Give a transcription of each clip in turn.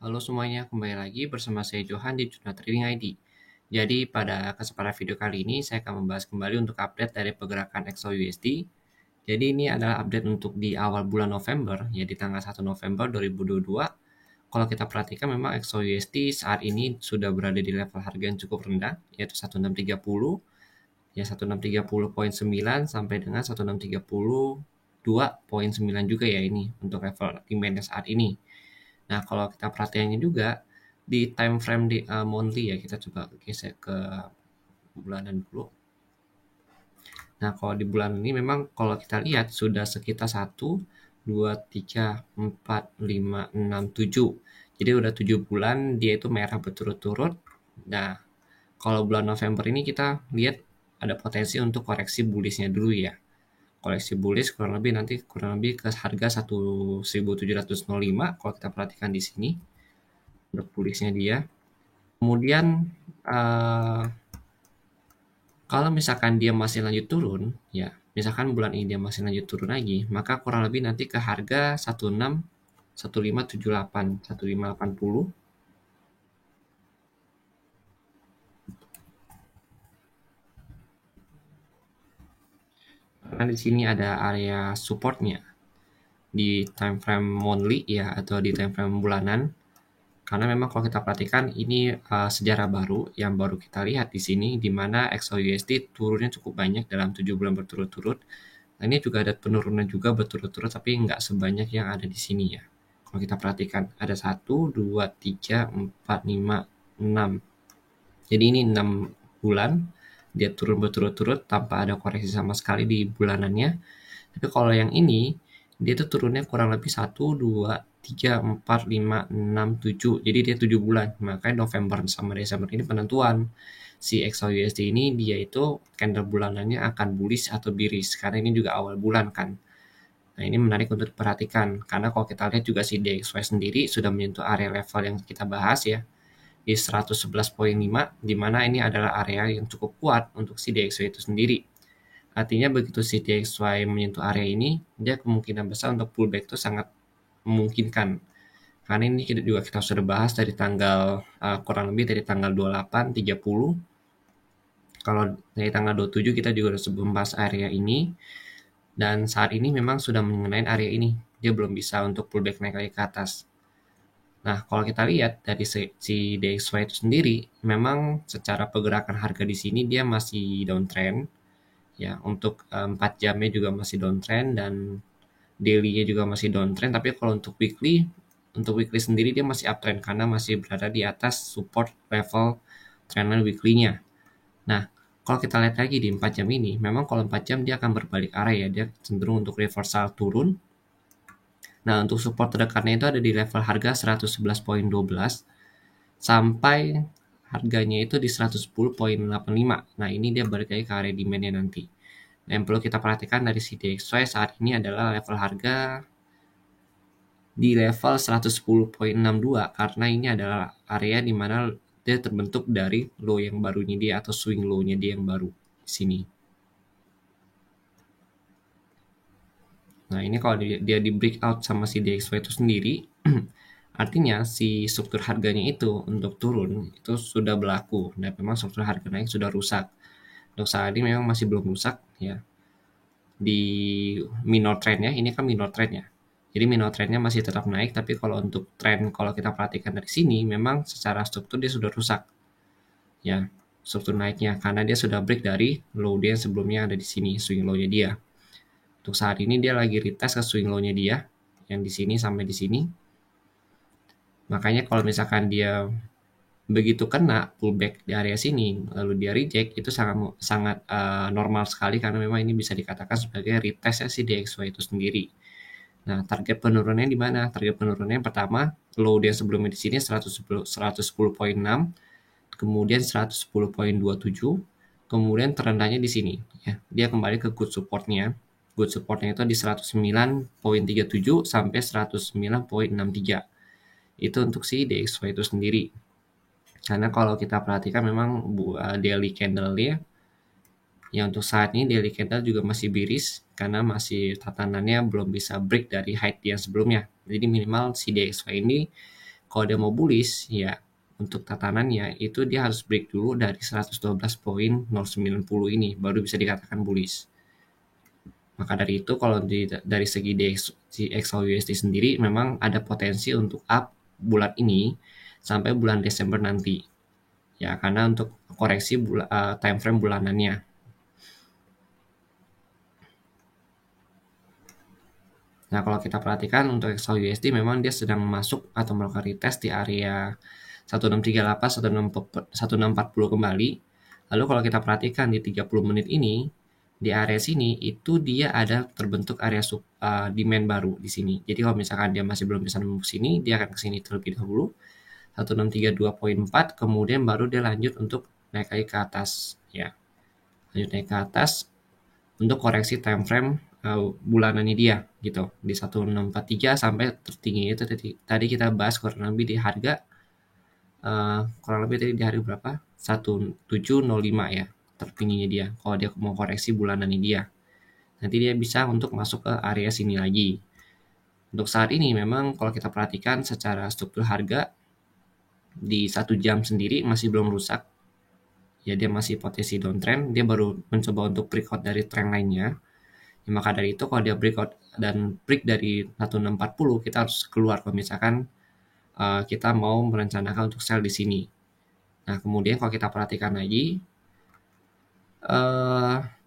Halo semuanya, kembali lagi bersama saya Johan di Jurnal Trading ID. Jadi pada kesempatan video kali ini saya akan membahas kembali untuk update dari pergerakan XAUUSD. Jadi ini adalah update untuk di awal bulan November, ya di tanggal 1 November 2022. Kalau kita perhatikan memang XAUUSD saat ini sudah berada di level harga yang cukup rendah, yaitu 1630, ya 1630,9 sampai dengan 1632,9 juga ya ini untuk level demand saat ini. Nah, kalau kita perhatiannya juga di time frame di monthly ya, kita coba geser ke bulanan dulu. Nah, kalau di bulan ini memang kalau kita lihat sudah sekitar 1, 2, 3, 4, 5, 6, 7. Jadi udah 7 bulan dia itu merah berturut-turut. Nah, kalau bulan November ini kita lihat ada potensi untuk koreksi bullishnya dulu ya. Koleksi bullish kurang lebih ke harga 1705 kalau kita perhatikan di sini untuk bullishnya dia. Kemudian uh, kalau misalkan dia masih lanjut turun, ya misalkan bulan ini dia masih lanjut turun lagi, maka kurang lebih nanti ke harga 16, 1578, 1580. Karena di sini ada area supportnya di time frame monthly ya atau di time frame bulanan. Karena memang kalau kita perhatikan ini sejarah baru yang baru kita lihat di sini, di mana XAUUSD turunnya cukup banyak dalam 7 bulan berturut-turut. Nah, ini juga ada penurunan juga berturut-turut, tapi nggak sebanyak yang ada di sini ya. Kalau kita perhatikan, ada 1, 2, 3, 4, 5, 6. Jadi ini 6 bulan, dia turun berturut-turut tanpa ada koreksi sama sekali di bulanannya. Tapi kalau yang ini, dia tuh turunnya kurang lebih 1, 2, 3, 4, 5, 6, 7. Jadi dia 7 bulan. Makanya November sama Desember ini penentuan. Si XAUUSD ini dia itu candle bulanannya akan bullish atau bearish. Karena ini juga awal bulan kan. Nah ini menarik untuk diperhatikan. Karena kalau kita lihat juga si DXY sendiri sudah menyentuh area level yang kita bahas ya. Di 111,5. Di mana ini adalah area yang cukup kuat untuk si DXY itu sendiri. Artinya begitu si DXY menyentuh area ini, dia kemungkinan besar untuk pullback itu sangat memungkinkan. Karena ini kita sudah bahas dari tanggal kurang lebih dari tanggal 28, 30. Kalau dari tanggal 27 kita juga sudah membahas area ini. Dan saat ini memang sudah mengenai area ini. Dia belum bisa untuk pullback naik lagi ke atas. Nah, kalau kita lihat dari si DXY itu sendiri, memang secara pergerakan harga di sini dia masih downtrend. Ya, untuk 4 jamnya juga masih downtrend dan daily-nya juga masih downtrend. Tapi kalau untuk weekly sendiri dia masih uptrend karena masih berada di atas support level trendline weekly-nya. Nah, kalau kita lihat lagi di 4 jam ini, memang kalau 4 jam dia akan berbalik arah ya, dia cenderung untuk reversal turun. Nah, untuk support terdekatnya itu ada di level harga 111,12 sampai harganya itu di 110,85. Nah, ini dia balik lagi ke area demand-nya nanti. Nah, yang perlu kita perhatikan dari si DXY saat ini adalah level harga di level 110,62 karena ini adalah area di mana dia terbentuk dari low yang barunya dia atau swing low-nya dia yang baru di sini. Nah, ini kalau dia di breakout sama si DXY itu sendiri, artinya si struktur harganya itu untuk turun itu sudah berlaku dan memang struktur harga naik sudah rusak. Untuk saat ini memang masih belum rusak ya. Di minor trendnya, ini kan minor trendnya. Jadi minor trendnya masih tetap naik, tapi kalau untuk trend kalau kita perhatikan dari sini, memang secara struktur dia sudah rusak. Ya, struktur naiknya karena dia sudah break dari low dia yang sebelumnya ada di sini, swing low-nya dia. Untuk saat ini dia lagi retest ke swing low-nya dia yang di sini sampai di sini. Makanya kalau misalkan dia begitu kena pullback di area sini lalu dia reject itu sangat normal sekali karena memang ini bisa dikatakan sebagai retest ya si DXY itu sendiri. Nah, target penurunannya di mana? Target penurunannya yang pertama, low dia sebelumnya di sini 110,6, kemudian 110,27, kemudian terendahnya di sini. Ya, dia kembali ke good supportnya. Good supportnya itu di 109,37 sampai 109,63. Itu untuk si DXY itu sendiri. Karena kalau kita perhatikan memang daily candle-nya ya untuk saat ini daily candle juga masih bearish karena masih tatanannya belum bisa break dari height yang sebelumnya. Jadi minimal si DXY ini Kalau dia mau bullish, ya untuk tatanannya itu dia harus break dulu dari 112.090 ini, baru bisa dikatakan bullish. Maka dari itu kalau dari segi DXY-USD sendiri memang ada potensi untuk up bulan ini sampai bulan Desember nanti. Ya, karena untuk koreksi time frame bulanannya. Nah, kalau kita perhatikan untuk XAU-USD memang dia sedang masuk atau melakukan retest di area 1638, 1640 kembali. Lalu kalau kita perhatikan di 30 menit ini, di area sini itu dia ada terbentuk area demand baru di sini. Jadi kalau misalkan dia masih belum bisa nembus sini, dia akan ke sini terlebih dahulu. 1632.4, kemudian baru dia lanjut untuk naik lagi ke atas ya. Lanjut naik ke atas untuk koreksi time frame bulanannya dia gitu di 1643 sampai tertinggi itu tadi kita bahas kurang lebih di harga tadi di harga berapa 1705 ya tertingginya dia. Kalau dia mau koreksi bulanannya dia, nanti dia bisa untuk masuk ke area sini lagi. Untuk saat ini memang kalau kita perhatikan secara struktur harga di 1 jam sendiri masih belum rusak ya, dia masih potensi downtrend, dia baru mencoba untuk breakout dari trend lainnya. Ya, maka dari itu kalau dia breakout dan break dari 1640, kita harus keluar kalau misalkan kita mau merencanakan untuk sell di sini. Nah, kemudian kalau kita perhatikan lagi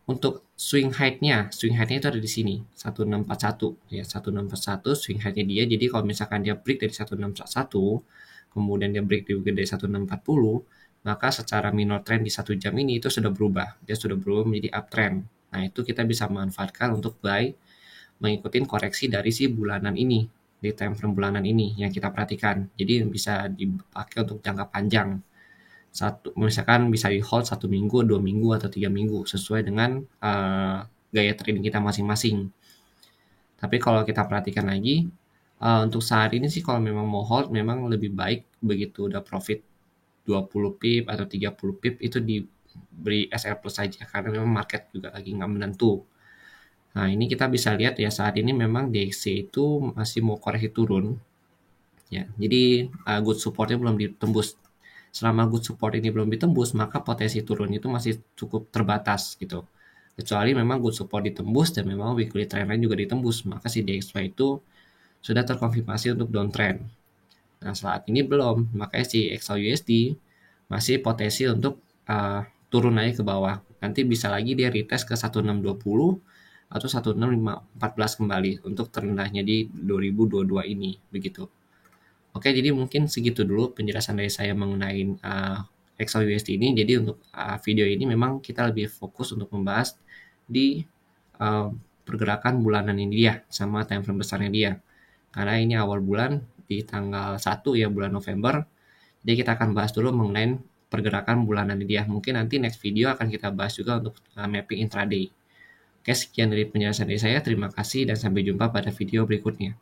untuk swing height-nya itu ada di sini 1641 ya, 1641 swing height-nya dia. Jadi kalau misalkan dia break dari 1641 kemudian dia break juga dari 1640, maka secara minor trend di 1 jam ini itu sudah berubah, dia sudah berubah menjadi uptrend. Nah, itu kita bisa manfaatkan untuk buy mengikuti koreksi dari si bulanan ini, di time frame bulanan ini yang kita perhatikan. Jadi bisa dipakai untuk jangka panjang. Misalkan bisa di hold 1 minggu, 2 minggu, atau 3 minggu sesuai dengan gaya trading kita masing-masing. Tapi kalau kita perhatikan lagi, untuk saat ini sih kalau memang mau hold memang lebih baik begitu udah profit 20 pip atau 30 pip itu diberi SL plus saja, karena memang market juga lagi nggak menentu. Nah, ini kita bisa lihat ya saat ini memang DXY itu masih mau koreksi turun. Ya, jadi good supportnya belum ditembus. Selama good support ini belum ditembus, maka potensi turun itu masih cukup terbatas gitu. Kecuali memang good support ditembus dan memang weekly trend line juga ditembus, maka si DXY itu sudah terkonfirmasi untuk downtrend. Nah, saat ini belum, makanya si XAU-USD masih potensi untuk turun naik ke bawah. Nanti bisa lagi dia retest ke 1620 atau 1614 kembali untuk terendahnya di 2022 ini begitu. Oke, jadi mungkin segitu dulu penjelasan dari saya mengenai XAU-USD ini. Jadi untuk video ini memang kita lebih fokus untuk membahas di pergerakan bulanan ini dia sama time frame besarnya dia. Karena ini awal bulan di tanggal 1 ya, bulan November. Jadi kita akan bahas dulu mengenai pergerakan bulanan ini dia. Mungkin nanti next video akan kita bahas juga untuk mapping intraday. Oke, sekian dari penjelasan dari saya. Terima kasih dan sampai jumpa pada video berikutnya.